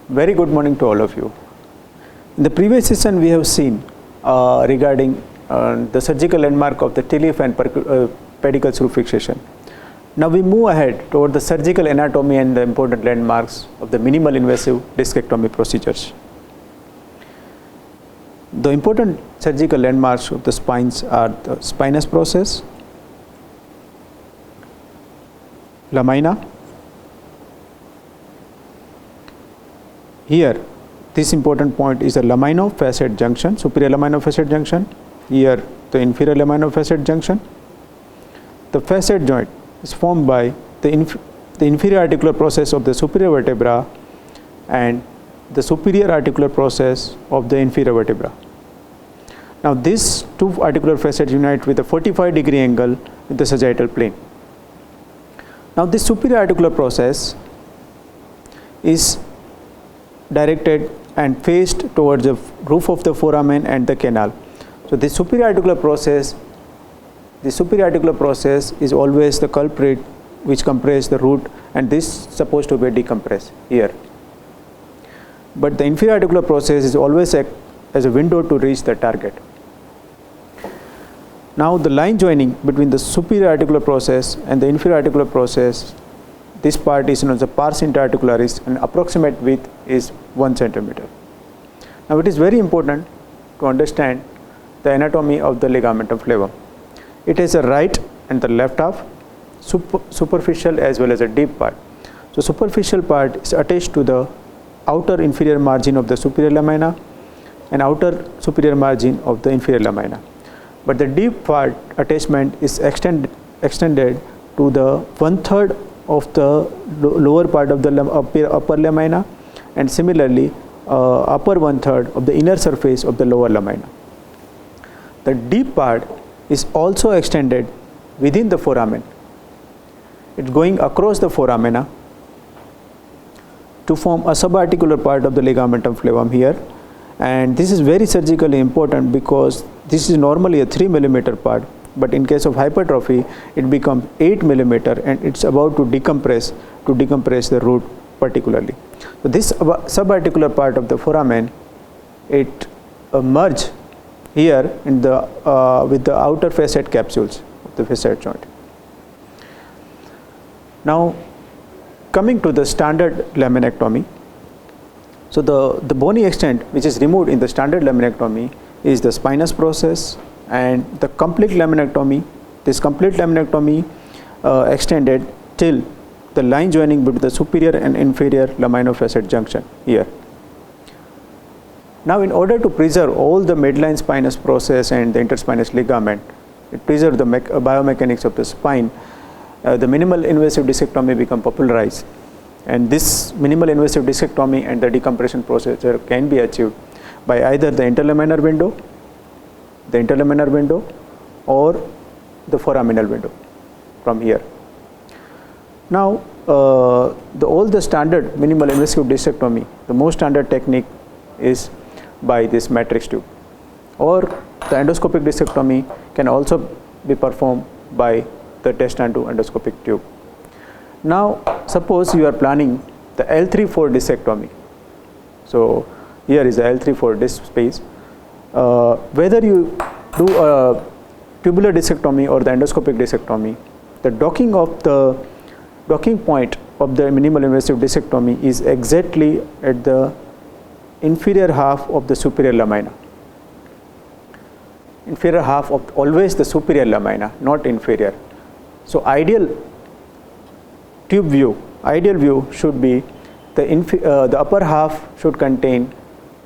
Very good morning to all of you. In the previous session we have seen regarding the surgical landmark of the TLIF and pedicle screw fixation. Now we move ahead toward the surgical anatomy and the important landmarks of the minimal invasive discectomy procedures. The important surgical landmarks of the spines are the spinous process, lamina. Here, this important point is the laminofasciate junction, superior laminofasciate junction. Here, the inferior laminofasciate junction. The facet joint is formed by the inferior articular process of the superior vertebra and the superior articular process of the inferior vertebra. Now, these two articular facets unite with a 45-degree angle with the sagittal plane. Now, this superior articular process is directed and faced towards the roof of the foramen and the canal. So, the superior articular process is always the culprit which compresses the root, and this is supposed to be decompressed here. But the inferior articular process is always act as a window to reach the target. Now, the line joining between the superior articular process and the inferior articular process, this part is known as the pars interarticularis, and approximate width is 1 centimeter. Now, it is very important to understand the anatomy of the ligamentum flavum. It has a right and the left half, superficial as well as a deep part. So, superficial part is attached to the outer inferior margin of the superior lamina and outer superior margin of the inferior lamina. But the deep part attachment is extended to the 1/3 of the lower part of the upper lamina, and similarly upper 1/3 of the inner surface of the lower lamina. The deep part is also extended within the foramen. It's going across the foramina to form a subarticular part of the ligamentum flavum here, and this is very surgically important because this is normally a 3 millimeter part, but in case of hypertrophy it becomes 8 millimeter, and it's about to decompress the root particularly. So, this subarticular part of the foramen, it merge here in the with the outer facet capsules of the facet joint. Now, coming to the standard laminectomy. So, the bony extent which is removed in the standard laminectomy is the spinous process, and the complete laminectomy, this complete laminectomy extended till the line joining between the superior and inferior laminofasciate junction here. Now, in order to preserve all the midline spinous process and the interspinous ligament, it preserves the biomechanics of the spine, the minimal invasive discectomy become popularized, and this minimal invasive discectomy and the decompression procedure can be achieved by either the interlaminar window or the foraminal window from here. Now, all the standard minimal invasive discectomy, the most standard technique is by this matrix tube, or the endoscopic discectomy can also be performed by the test-and-do endoscopic tube. Now, suppose you are planning the L3-4 discectomy. So, here is the L3-4 disc space. Whether you do a tubular discectomy or the endoscopic discectomy, the docking point of the minimal invasive discectomy is exactly at the inferior half of the superior lamina. Inferior half of always the superior lamina, not inferior. So, ideal view should be the upper half should contain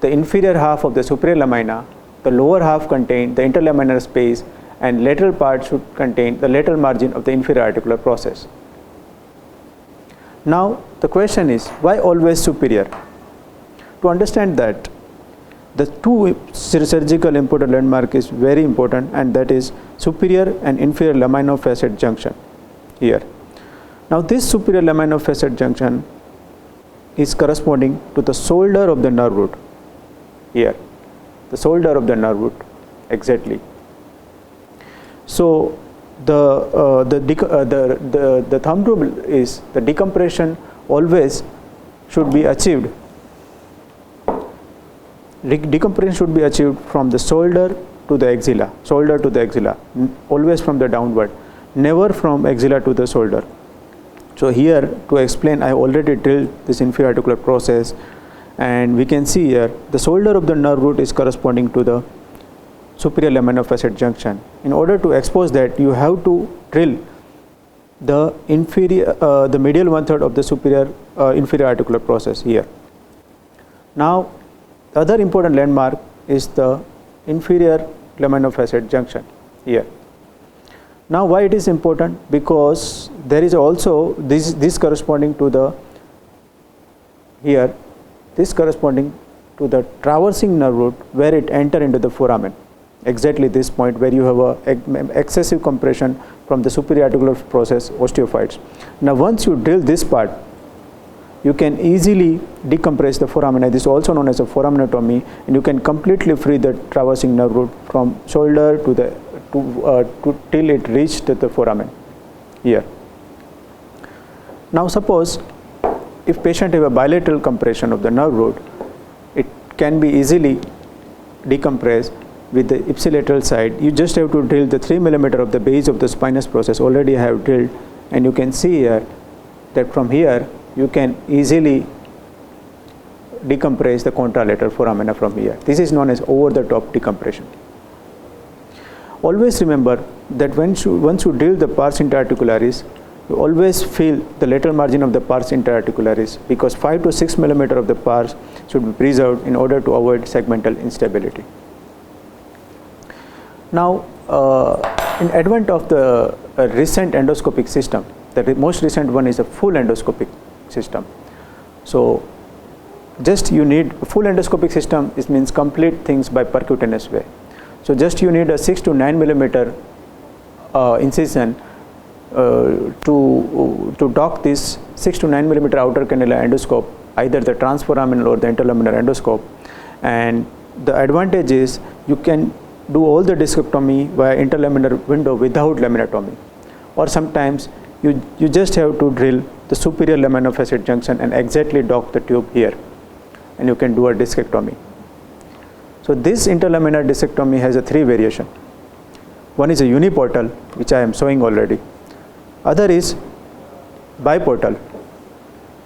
the inferior half of the superior lamina, the lower half contain the interlaminar space, and lateral part should contain the lateral margin of the inferior articular process. Now, the question is, why always superior? To understand that, the two surgical important landmark is very important, and that is superior and inferior laminofasciate junction here. Now, this superior laminofasciate junction is corresponding to the shoulder of the nerve root here, the shoulder of the nerve root exactly. So, the thumb rule is the decompression always should be achieved decompression should be achieved from the shoulder to the axilla, always from the downward, never from axilla to the shoulder. So here, to explain, I already drilled this inferior articular process, and we can see here the shoulder of the nerve root is corresponding to the superior lamina-facet junction. In order to expose that, you have to drill the medial 1/3 of the inferior articular process here. Now, the other important landmark is the inferior lamina-facet junction here. Now, why it is important? Because there is also this corresponding to the here, this corresponding to the traversing nerve root where it enter into the foramen. Exactly this point where you have a excessive compression from the superior articular process osteophytes. Now, once you drill this part, you can easily decompress the foramina. This is also known as a foraminectomy, and you can completely free the traversing nerve root from shoulder till it reached the foramen here. Now, suppose if patient have a bilateral compression of the nerve root, it can be easily decompressed with the ipsilateral side. You just have to drill the 3 mm of the base of the spinous process. Already I have drilled, and you can see here that from here you can easily decompress the contralateral foramina from here. This is known as over the top decompression. Always remember that once you drill the pars interarticularis, you always feel the lateral margin of the pars interarticularis, because 5 to 6 mm of the pars should be preserved in order to avoid segmental instability. Now, in advent of the recent endoscopic system, the most recent one is a full endoscopic system. So, just you need full endoscopic system. It means complete things by percutaneous way. So, just you need a 6 to 9 mm incision to dock this 6 to 9 mm outer cannula endoscope, either the transforaminal or the interlaminar endoscope. And the advantage is you can do all the discectomy via interlaminar window without laminotomy, or sometimes you just have to drill the superior lamina-facet junction and exactly dock the tube here, and you can do a discectomy. So this interlaminar discectomy has a 3 variation. One is a uniportal, which I am showing already. Other is biportal.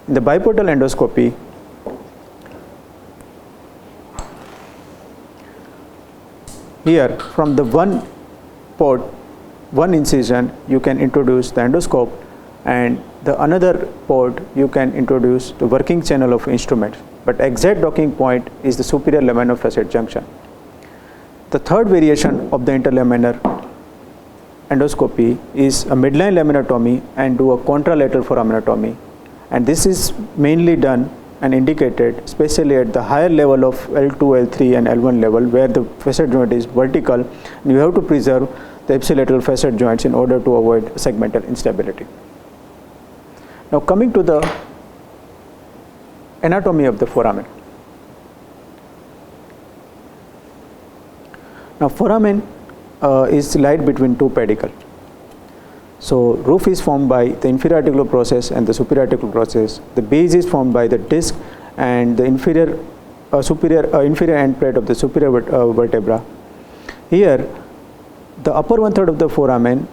In the biportal endoscopy, here from the one port, one incision, you can introduce the endoscope, and the another port you can introduce the working channel of instrument, but exact docking point is the superior lamina-facet junction. The third variation of the interlaminar endoscopy is a midline laminotomy and do a contralateral foraminectomy, and this is mainly done and indicated especially at the higher level of L2, L3 and L1 level, where the facet joint is vertical, and you have to preserve the ipsilateral facet joints in order to avoid segmental instability. Now, coming to the anatomy of the foramen. Now, foramen is lied between 2 pedicles. So, roof is formed by the inferior articular process and the superior articular process. The base is formed by the disc and the inferior end plate of the superior vertebra. Here, the upper 1/3 of the foramen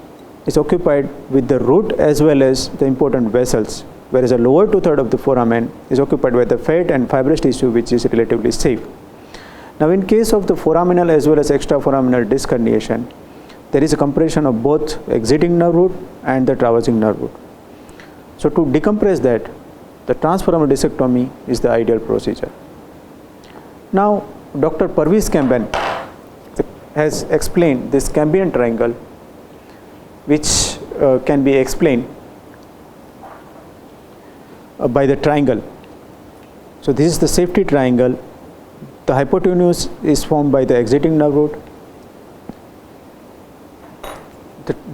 is occupied with the root as well as the important vessels, whereas the lower 2/3 of the foramen is occupied by the fat and fibrous tissue, which is relatively safe. Now, in case of the foraminal as well as extraforaminal disc herniation, there is a compression of both exiting nerve root and the traversing nerve root. So, to decompress that, the transforaminal discectomy is the ideal procedure. Now, Dr. Parviz Camben has explained this Cambian triangle, which can be explained by the triangle. So, this is the safety triangle. The hypotenuse is formed by the exiting nerve root.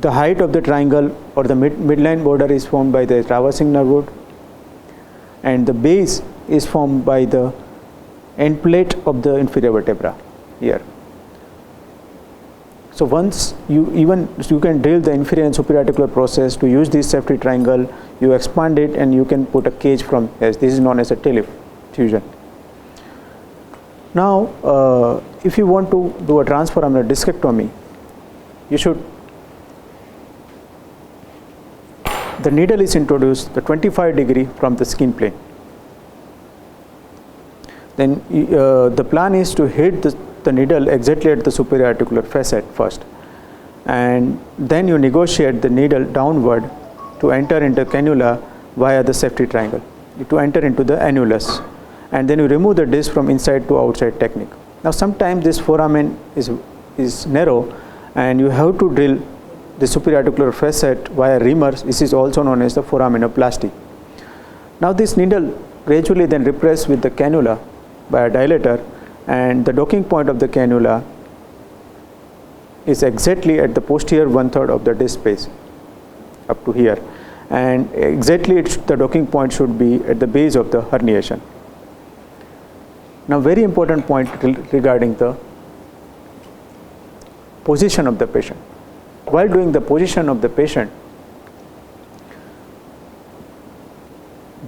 The height of the triangle or the midline border is formed by the traversing nerve root, and the base is formed by the end plate of the inferior vertebra here. So, once you can drill the inferior and superior articular process to use this safety triangle, you expand it and you can put a cage from here. This is known as a TLIF fusion. Now, if you want to do a transforaminal discectomy, the needle is introduced the 25° from the skin plane. Then the plan is to hit the needle exactly at the superior articular facet first, and then you negotiate the needle downward to enter into cannula via the safety triangle, to enter into the annulus, and then you remove the disc from inside to outside technique. Now sometimes this foramen is narrow and you have to drill the superior articular facet via reamers. This is also known as the foraminoplasty. Now this needle gradually then repressed with the cannula by a dilator, and the docking point of the cannula is exactly at the posterior 1/3 of the disc space up to here, and exactly the docking point should be at the base of the herniation. Now very important point regarding the position of the patient. While doing the position of the patient,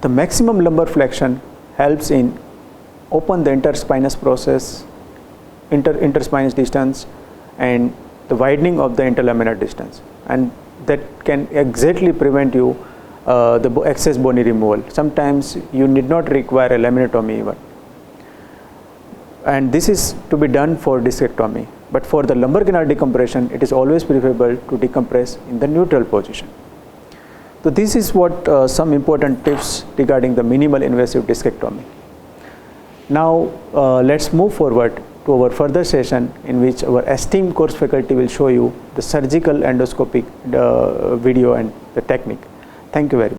the maximum lumbar flexion helps in open the interspinous process, interspinous distance, and the widening of the interlaminar distance, and that can exactly prevent you the excess bony removal. Sometimes you need not require a laminotomy even, and this is to be done for discectomy. But for the lumbar canal decompression, it is always preferable to decompress in the neutral position. So this is what some important tips regarding the minimal invasive discectomy. Now let's move forward to our further session, in which our esteemed course faculty will show you the surgical endoscopic video and the technique. Thank you very much.